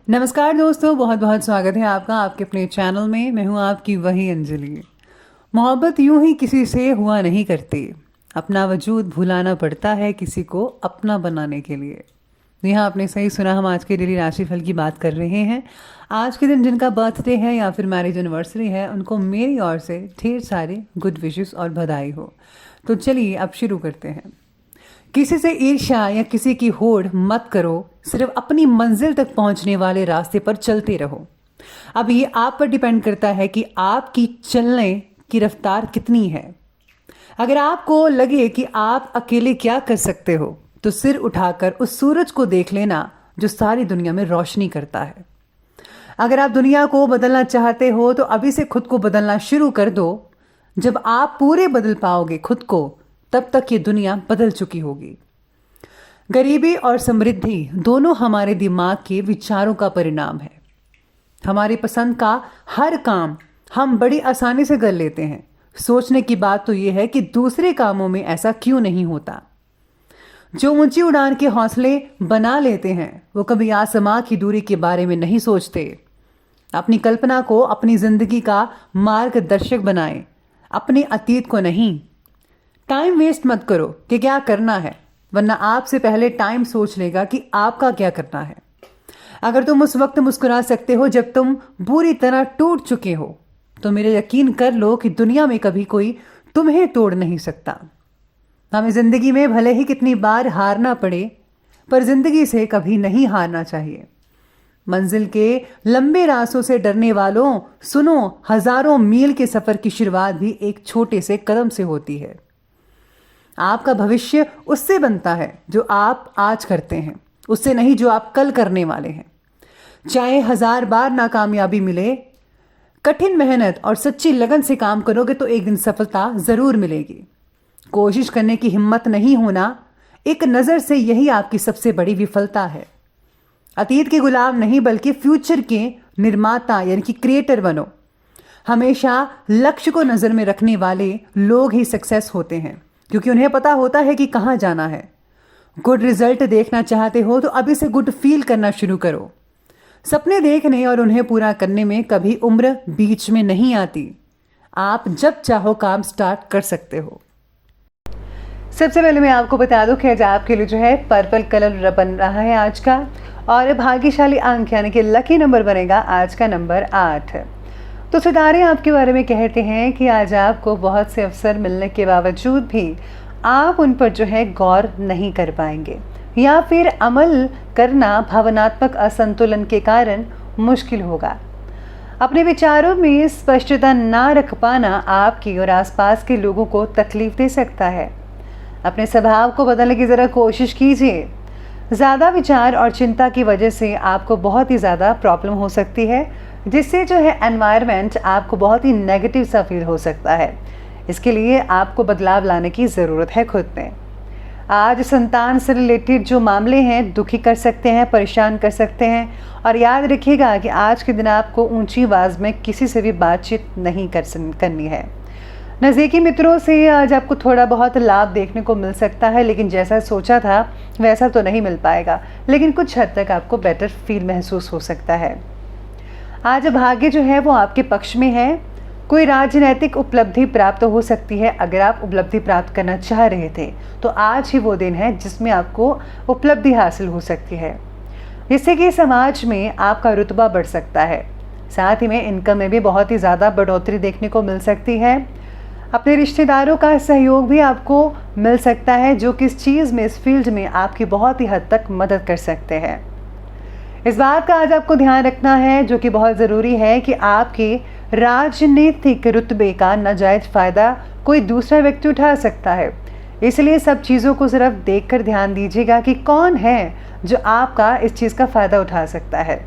नमस्कार दोस्तों, बहुत बहुत स्वागत है आपका आपके अपने चैनल में। मैं हूं आपकी वही अंजलि। मोहब्बत यूं ही किसी से हुआ नहीं करती। अपना वजूद भुलाना पड़ता है किसी को अपना बनाने के लिए। जी हाँ, आपने सही सुना। हम आज के डेली राशिफल की बात कर रहे हैं। आज के दिन जिनका बर्थडे है या फिर मैरिज एनिवर्सरी है, उनको मेरी ओर से ढेर सारे गुड विशेस और बधाई हो। तो चलिए अब शुरू करते हैं। किसी से ईर्ष्या या किसी की होड़ मत करो, सिर्फ अपनी मंजिल तक पहुंचने वाले रास्ते पर चलते रहो। अब ये आप पर डिपेंड करता है कि आपकी चलने की रफ्तार कितनी है। अगर आपको लगे कि आप अकेले क्या कर सकते हो, तो सिर उठाकर उस सूरज को देख लेना जो सारी दुनिया में रोशनी करता है। अगर आप दुनिया को बदलना चाहते हो तो अभी से खुद को बदलना शुरू कर दो। जब आप पूरे बदल पाओगे खुद को, तब तक ये दुनिया बदल चुकी होगी। गरीबी और समृद्धि दोनों हमारे दिमाग के विचारों का परिणाम है। हमारी पसंद का हर काम हम बड़ी आसानी से कर लेते हैं। सोचने की बात तो यह है कि दूसरे कामों में ऐसा क्यों नहीं होता। जो ऊंची उड़ान के हौसले बना लेते हैं, वो कभी आसमां की दूरी के बारे में नहीं सोचते। अपनी कल्पना को अपनी जिंदगी का मार्गदर्शक बनाएं, अपने अतीत को नहीं। टाइम वेस्ट मत करो कि क्या करना है, वरना आपसे पहले टाइम सोच लेगा कि आपका क्या करना है। अगर तुम उस वक्त मुस्कुरा सकते हो जब तुम बुरी तरह टूट चुके हो, तो मेरे यकीन कर लो कि दुनिया में कभी कोई तुम्हें तोड़ नहीं सकता। हमें जिंदगी में भले ही कितनी बार हारना पड़े, पर जिंदगी से कभी नहीं हारना चाहिए। मंजिल के लंबे रास्तों से डरने वालों, सुनो, हजारों मील के सफर की शुरुआत भी एक छोटे से कदम से होती है। आपका भविष्य उससे बनता है जो आप आज करते हैं, उससे नहीं जो आप कल करने वाले हैं। चाहे 1000 बार नाकामयाबी मिले, कठिन मेहनत और सच्ची लगन से काम करोगे तो एक दिन सफलता जरूर मिलेगी। कोशिश करने की हिम्मत नहीं होना, एक नज़र से यही आपकी सबसे बड़ी विफलता है। अतीत के गुलाम नहीं बल्कि फ्यूचर के निर्माता यानी कि क्रिएटर बनो। हमेशा लक्ष्य को नज़र में रखने वाले लोग ही सक्सेस होते हैं, क्योंकि उन्हें पता होता है कि कहाँ जाना है। गुड रिजल्ट देखना चाहते हो तो अभी से गुड फील करना शुरू करो। सपने देखने और उन्हें पूरा करने में कभी उम्र बीच में नहीं आती। आप जब चाहो काम स्टार्ट कर सकते हो। सबसे पहले मैं आपको बता दूं कि आज आपके लिए जो है पर्पल कलर बन रहा है आज का, और भाग्यशाली अंक यानी कि लकी नंबर बनेगा आज का नंबर 8। तो सितारे आपके बारे में कहते हैं कि आज आपको बहुत से अवसर मिलने के बावजूद भी आप उन पर जो है गौर नहीं कर पाएंगे, या फिर अमल करना भावनात्मक असंतुलन के कारण मुश्किल होगा। अपने विचारों में स्पष्टता ना रख पाना आपकी और आसपास के लोगों को तकलीफ दे सकता है। अपने स्वभाव को बदलने की ज़रा कोशिश कीजिए। ज़्यादा विचार और चिंता की वजह से आपको बहुत ही ज़्यादा प्रॉब्लम हो सकती है, जिससे जो है एनवायरनमेंट आपको बहुत ही नेगेटिव सा फील हो सकता है। इसके लिए आपको बदलाव लाने की ज़रूरत है खुद में। आज संतान से रिलेटेड जो मामले हैं दुखी कर सकते हैं, परेशान कर सकते हैं, और याद रखिएगा कि आज के दिन आपको ऊंची आवाज़ में किसी से भी बातचीत नहीं करनी है। नज़दीकी मित्रों से आज आपको थोड़ा बहुत लाभ देखने को मिल सकता है, लेकिन जैसा सोचा था वैसा तो नहीं मिल पाएगा, लेकिन कुछ हद तक आपको बेटर फील महसूस हो सकता है। आज भाग्य जो है वो आपके पक्ष में है। कोई राजनीतिक उपलब्धि प्राप्त हो सकती है। अगर आप उपलब्धि प्राप्त करना चाह रहे थे तो आज ही वो दिन है जिसमें आपको उपलब्धि हासिल हो सकती है, जिससे कि समाज में आपका रुतबा बढ़ सकता है। साथ ही में इनकम में भी बहुत ही ज़्यादा बढ़ोतरी देखने को मिल सकती है। अपने रिश्तेदारों का सहयोग भी आपको मिल सकता है, जो कि इस चीज़ में, इस फील्ड में आपकी बहुत ही हद तक मदद कर सकते हैं। इस बात का आज आपको ध्यान रखना है, जो कि बहुत ज़रूरी है, कि आपके राजनीतिक रुतबे का नाजायज़ फ़ायदा कोई दूसरा व्यक्ति उठा सकता है। इसलिए सब चीज़ों को सिर्फ देखकर ध्यान दीजिएगा कि कौन है जो आपका इस चीज़ का फ़ायदा उठा सकता है,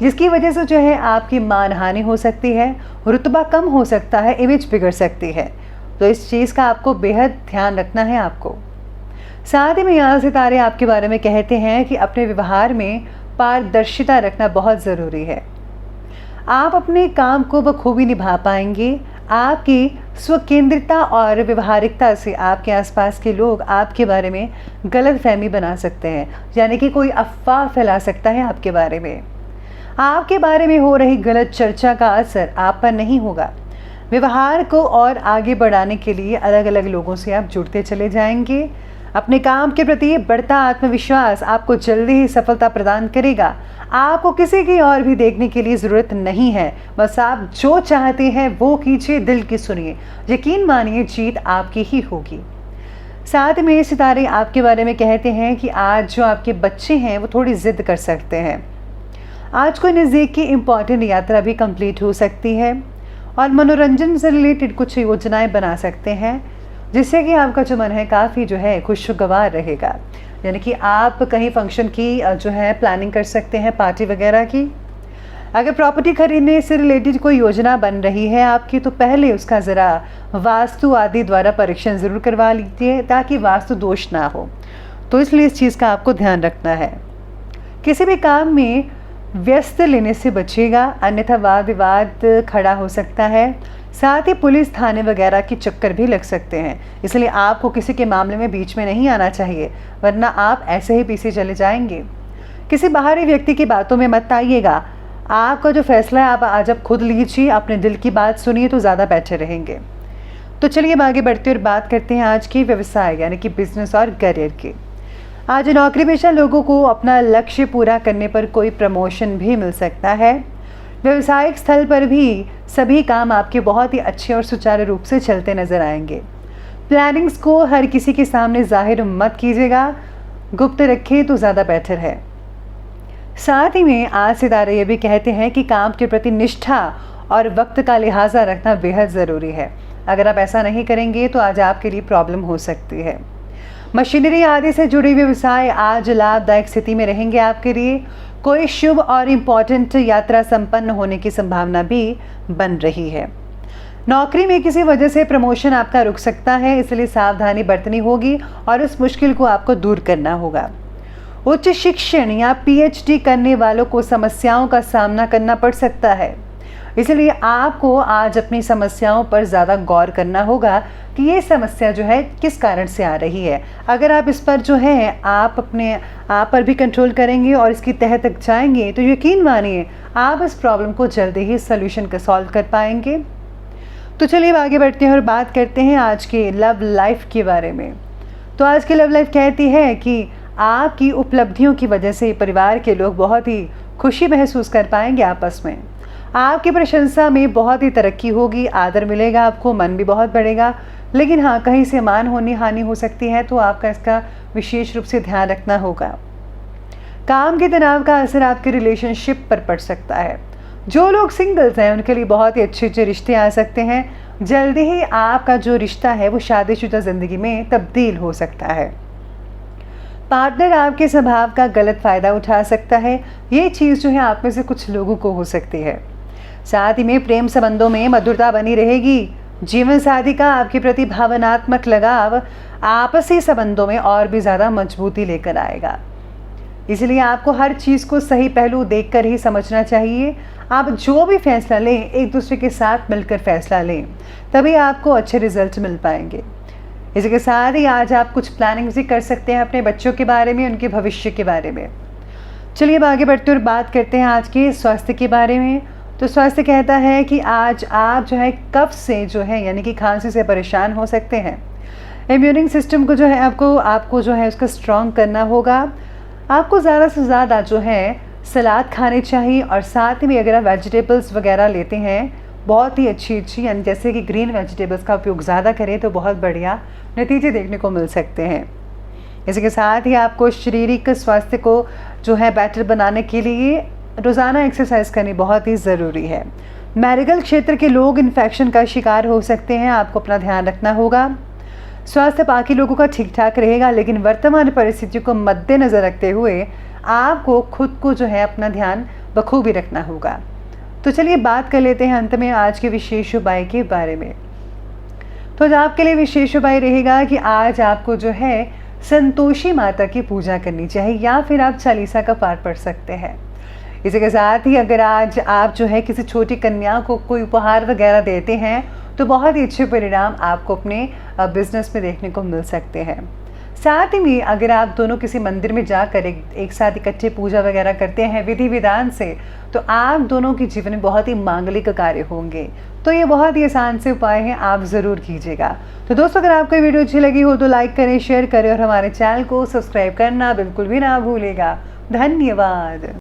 जिसकी वजह से जो है आपकी मानहानि हो सकती है, रुतबा कम हो सकता है, इमेज बिगड़ सकती है। तो इस चीज़ का आपको बेहद ध्यान रखना है आपको। साथ ही में यहाँ सितारे आपके बारे में कहते हैं कि अपने व्यवहार में पारदर्शिता रखना बहुत ज़रूरी है। आप अपने काम को बखूबी निभा पाएंगे। आपकी स्वकेंद्रिता और व्यवहारिकता से आपके आसपास के लोग आपके बारे में गलत फहमी बना सकते हैं, यानी कि कोई अफवाह फैला सकता है आपके बारे में। आपके बारे में हो रही गलत चर्चा का असर आप पर नहीं होगा। व्यवहार को और आगे बढ़ाने के लिए अलग अलग लोगों से आप जुड़ते चले जाएंगे। अपने काम के प्रति बढ़ता आत्मविश्वास आपको जल्दी ही सफलता प्रदान करेगा। आपको किसी की और भी देखने के लिए ज़रूरत नहीं है, बस आप जो चाहते हैं वो कीजिए, दिल की सुनिए, यकीन मानिए जीत आपकी ही होगी। साथ में सितारे आपके बारे में कहते हैं कि आज जो आपके बच्चे हैं वो थोड़ी ज़िद कर सकते हैं। आज कोई नज़दीक की इम्पॉर्टेंट यात्रा भी कंप्लीट हो सकती है और मनोरंजन से रिलेटेड कुछ योजनाएं बना सकते हैं, जिससे कि आपका जो मन है काफ़ी जो है खुशगवार रहेगा। यानी कि आप कहीं फंक्शन की जो है प्लानिंग कर सकते हैं, पार्टी वगैरह की। अगर प्रॉपर्टी खरीदने से रिलेटेड कोई योजना बन रही है आपकी, तो पहले उसका ज़रा वास्तु आदि द्वारा परीक्षण ज़रूर करवा लीजिए, ताकि वास्तु दोष ना हो। तो इसलिए इस चीज़ का आपको ध्यान रखना है। किसी भी काम में व्यस्त लेने से बचेगा, अन्यथा वाद विवाद खड़ा हो सकता है। साथ ही पुलिस थाने वगैरह के चक्कर भी लग सकते हैं, इसलिए आपको किसी के मामले में बीच में नहीं आना चाहिए, वरना आप ऐसे ही पीछे चले जाएंगे। किसी बाहरी व्यक्ति की बातों में मत आइएगा। आपका जो फैसला है आप आज आप खुद लीजिए, अपने दिल की बात सुनिए तो ज़्यादा बेटर रहेंगे। तो चलिए अब आगे बढ़ते और बात करते हैं आज की व्यवसाय यानी कि बिजनेस और करियर की। आज नौकरी पेशा लोगों को अपना लक्ष्य पूरा करने पर कोई प्रमोशन भी मिल सकता है। व्यवसायिक स्थल पर भी सभी काम आपके बहुत ही अच्छे और सुचारू रूप से चलते नजर आएंगे। प्लानिंग्स को हर किसी के सामने जाहिर मत कीजिएगा, गुप्त रखिए तो ज़्यादा बेहतर है। साथ ही में आज सितारे ये भी कहते हैं कि काम के प्रति निष्ठा और वक्त का लिहाजा रखना बेहद ज़रूरी है। अगर आप ऐसा नहीं करेंगे तो आज आपके लिए प्रॉब्लम हो सकती है। मशीनरी आदि से जुड़े व्यवसाय आज लाभदायक स्थिति में रहेंगे आपके लिए। कोई शुभ और इम्पॉर्टेंट यात्रा संपन्न होने की संभावना भी बन रही है। नौकरी में किसी वजह से प्रमोशन आपका रुक सकता है, इसलिए सावधानी बरतनी होगी और इस मुश्किल को आपको दूर करना होगा। उच्च शिक्षण या पीएचडी करने वालों को समस्याओं का सामना करना पड़ सकता है, इसलिए आपको आज अपनी समस्याओं पर ज़्यादा गौर करना होगा कि ये समस्या जो है किस कारण से आ रही है। अगर आप इस पर जो है आप अपने आप पर भी कंट्रोल करेंगे और इसकी तह तक जाएंगे तो यकीन मानिए आप इस प्रॉब्लम को जल्दी ही सॉल्यूशन का सॉल्व कर पाएंगे। तो चलिए आगे बढ़ते हैं और बात करते हैं आज के लव लाइफ के बारे में। तो आज की लव लाइफ कहती है कि आपकी उपलब्धियों की वजह से परिवार के लोग बहुत ही खुशी महसूस कर पाएंगे आपस में। आपकी प्रशंसा में बहुत ही तरक्की होगी, आदर मिलेगा आपको, मन भी बहुत बढ़ेगा। लेकिन हाँ, कहीं से मान हानि हो सकती है, तो आपका इसका विशेष रूप से ध्यान रखना होगा। काम के तनाव का असर आपके रिलेशनशिप पर पड़ सकता है। जो लोग सिंगल्स हैं उनके लिए बहुत ही अच्छे अच्छे रिश्ते आ सकते हैं। जल्दी ही आपका जो रिश्ता है वो शादीशुदा ज़िंदगी में तब्दील हो सकता है। पार्टनर आपके स्वभाव का गलत फ़ायदा उठा सकता है, ये चीज़ जो है आप में से कुछ लोगों को हो सकती है। साथ ही में प्रेम संबंधों में मधुरता बनी रहेगी। जीवन साथी का आपके प्रति भावनात्मक लगाव आपसी संबंधों में और भी ज़्यादा मजबूती लेकर आएगा। इसलिए आपको हर चीज़ को सही पहलू देखकर ही समझना चाहिए। आप जो भी फैसला लें एक दूसरे के साथ मिलकर फैसला लें, तभी आपको अच्छे रिजल्ट मिल पाएंगे। इसके साथ ही आज आप कुछ प्लानिंग भी कर सकते हैं अपने बच्चों के बारे में, उनके भविष्य के बारे में। चलिए अब आगे बढ़ते और बात करते हैं आज के स्वास्थ्य के बारे में। तो स्वास्थ्य कहता है कि आज आप जो है कफ से जो है यानी कि खांसी से परेशान हो सकते हैं। इम्यूनिंग सिस्टम को जो है आपको जो है उसका स्ट्रॉन्ग करना होगा। आपको ज़्यादा से ज़्यादा जो है सलाद खाने चाहिए और साथ में अगर आप वेजिटेबल्स वगैरह लेते हैं बहुत ही अच्छी यानी जैसे कि ग्रीन वेजिटेबल्स का उपयोग ज़्यादा करें तो बहुत बढ़िया नतीजे देखने को मिल सकते हैं। इसके साथ ही आपको शारीरिक स्वास्थ्य को जो है बेटर बनाने के लिए रोज़ाना एक्सरसाइज करनी बहुत ही ज़रूरी है। मेडिकल क्षेत्र के लोग इन्फेक्शन का शिकार हो सकते हैं, आपको अपना ध्यान रखना होगा। स्वास्थ्य बाकी लोगों का ठीक ठाक रहेगा, लेकिन वर्तमान परिस्थितियों को मद्देनज़र रखते हुए आपको खुद को जो है अपना ध्यान बखूबी रखना होगा। तो चलिए बात कर लेते हैं अंत में आज के विशेष उपाय के बारे में। तो आज आपके लिए विशेष उपाय रहेगा कि आज आपको जो है संतोषी माता की पूजा करनी चाहिए या फिर आप चालीसा का पाठ पढ़ सकते हैं। इसी के साथ ही अगर आज आप जो है किसी छोटी कन्या को कोई उपहार वगैरह देते हैं तो बहुत ही अच्छे परिणाम आपको अपने बिजनेस में देखने को मिल सकते हैं। साथ ही में अगर आप दोनों किसी मंदिर में जाकर एक साथ इकट्ठे पूजा वगैरह करते हैं विधि विधान से, तो आप दोनों के जीवन में बहुत ही मांगलिक कार्य होंगे। तो ये बहुत ही आसान से उपाय हैं, आप ज़रूर कीजिएगा। तो दोस्तों, अगर आपको वीडियो अच्छी लगी हो तो लाइक करें, शेयर करें और हमारे चैनल को सब्सक्राइब करना बिल्कुल भी ना भूलिएगा। धन्यवाद।